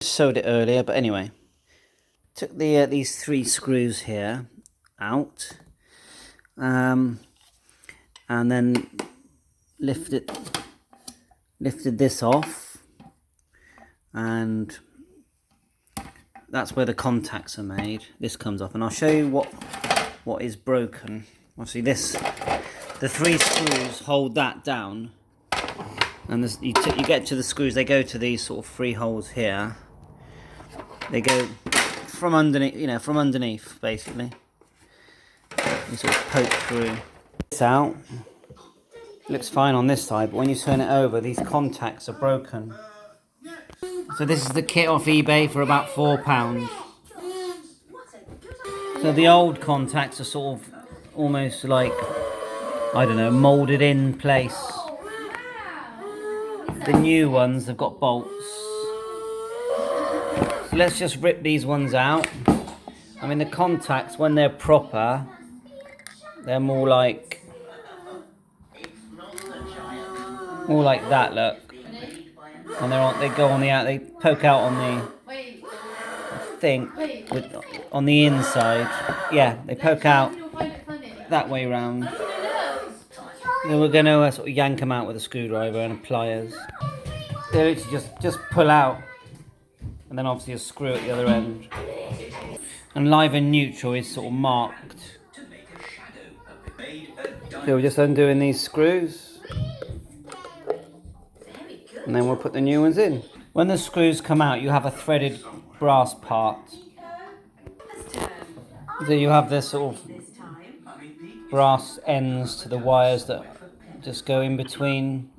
Showed it earlier, but anyway, took these 3 screws here out, and then lifted this off, and that's where the contacts are made. This comes off, and I'll show you what is broken. Obviously, the 3 screws hold that down, and you get to the screws. They go to these sort of 3 holes here. They go from underneath, from underneath, basically. You sort of poke through. This out. It looks fine on this side, but when you turn it over, these contacts are broken. So this is the kit off eBay for about £4. So the old contacts are sort of almost like, I don't know, moulded in place. The new ones have got bolts. So let's just rip these ones out. I mean, the contacts, when they're proper, they're more like that, look. And they go on the out, they poke out on the, I think, on the inside. Yeah, they poke out that way round. Then we're going to sort of yank them out with a screwdriver and pliers. They literally just pull out. And then obviously a screw at the other end. And live and neutral is sort of marked. So we're just undoing these screws. And then we'll put the new ones in. When the screws come out, you have a threaded brass part. So you have this sort of brass ends to the wires that just go in between.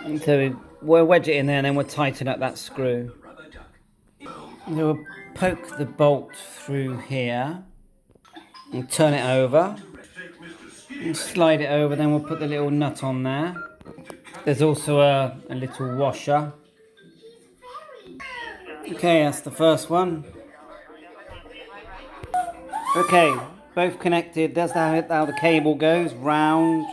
And so we'll wedge it in there and then we'll tighten up that screw. We'll poke the bolt through here and turn it over and slide it over. Then we'll put the little nut on there. There's also a little washer. Okay, that's the first one. Okay, both connected. That's how the cable goes, round.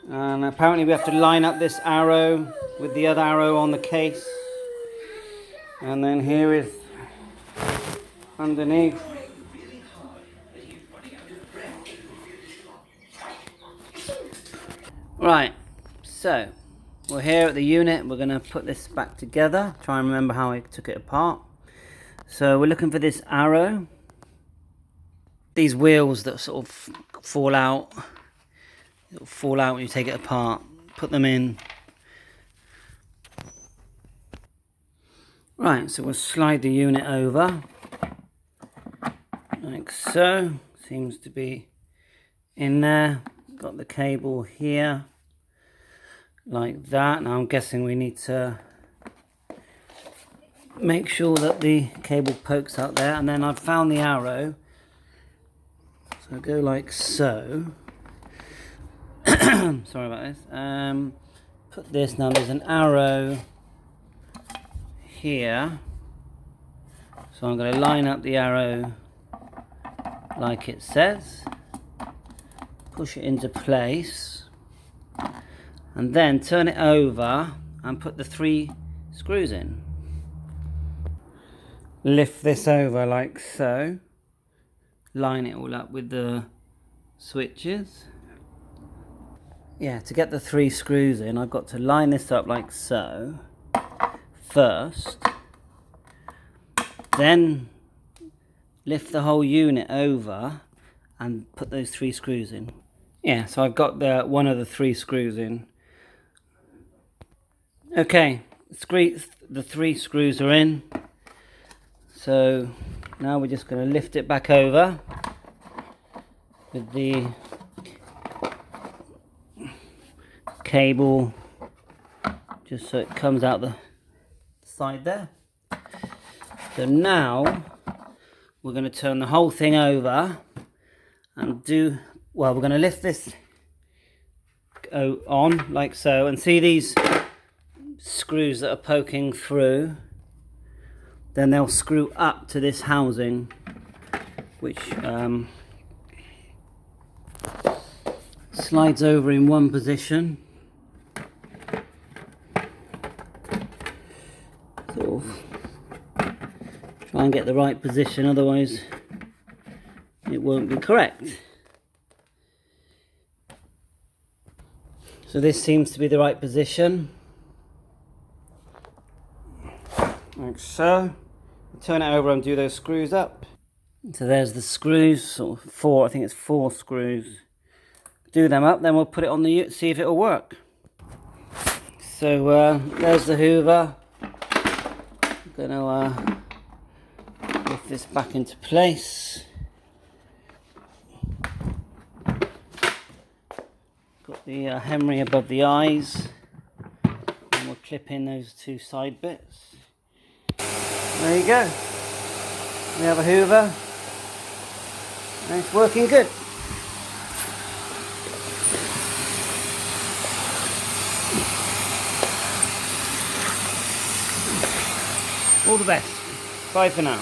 And apparently we have to line up this arrow with the other arrow on the case. And then here is underneath. Right, so we're here at the unit. We're going to put this back together. Try and remember how I took it apart. So we're looking for this arrow. These wheels that sort of fall out. It'll fall out when you take it apart. Put them in. Right, so we'll slide the unit over. Like so. Seems to be in there. Got the cable here. Like that. Now I'm guessing we need to make sure that the cable pokes out there. And then I've found the arrow. So go like so. Sorry about this. Put this, now there's an arrow here. So I'm going to line up the arrow like it says. Push it into place. And then turn it over and put the 3 screws in. Lift this over like so. Line it all up with the switches. Yeah, to get the 3 screws in, I've got to line this up like so first, then lift the whole unit over and put those 3 screws in. Yeah, so I've got one of the 3 screws in. Okay, the 3 screws are in. So now we're just going to lift it back over with the cable, just so it comes out the side there. So now we're going to turn the whole thing over and we're going to lift this on like so, and see these screws that are poking through, then they'll screw up to this housing, which slides over in one position. sort of try and get the right position, otherwise it won't be correct. So this seems to be the right position, like so. Turn it over and do those screws up. So there's the screws, sort of four, I think it's 4 screws. Do them up, then we'll put it on the, see if it'll work. So there's the Hoover. I'm gonna lift this back into place. Got the Henry above the eyes, and we'll clip in those 2 side bits. There you go. We have a Hoover, and it's working good. All the best. Bye for now.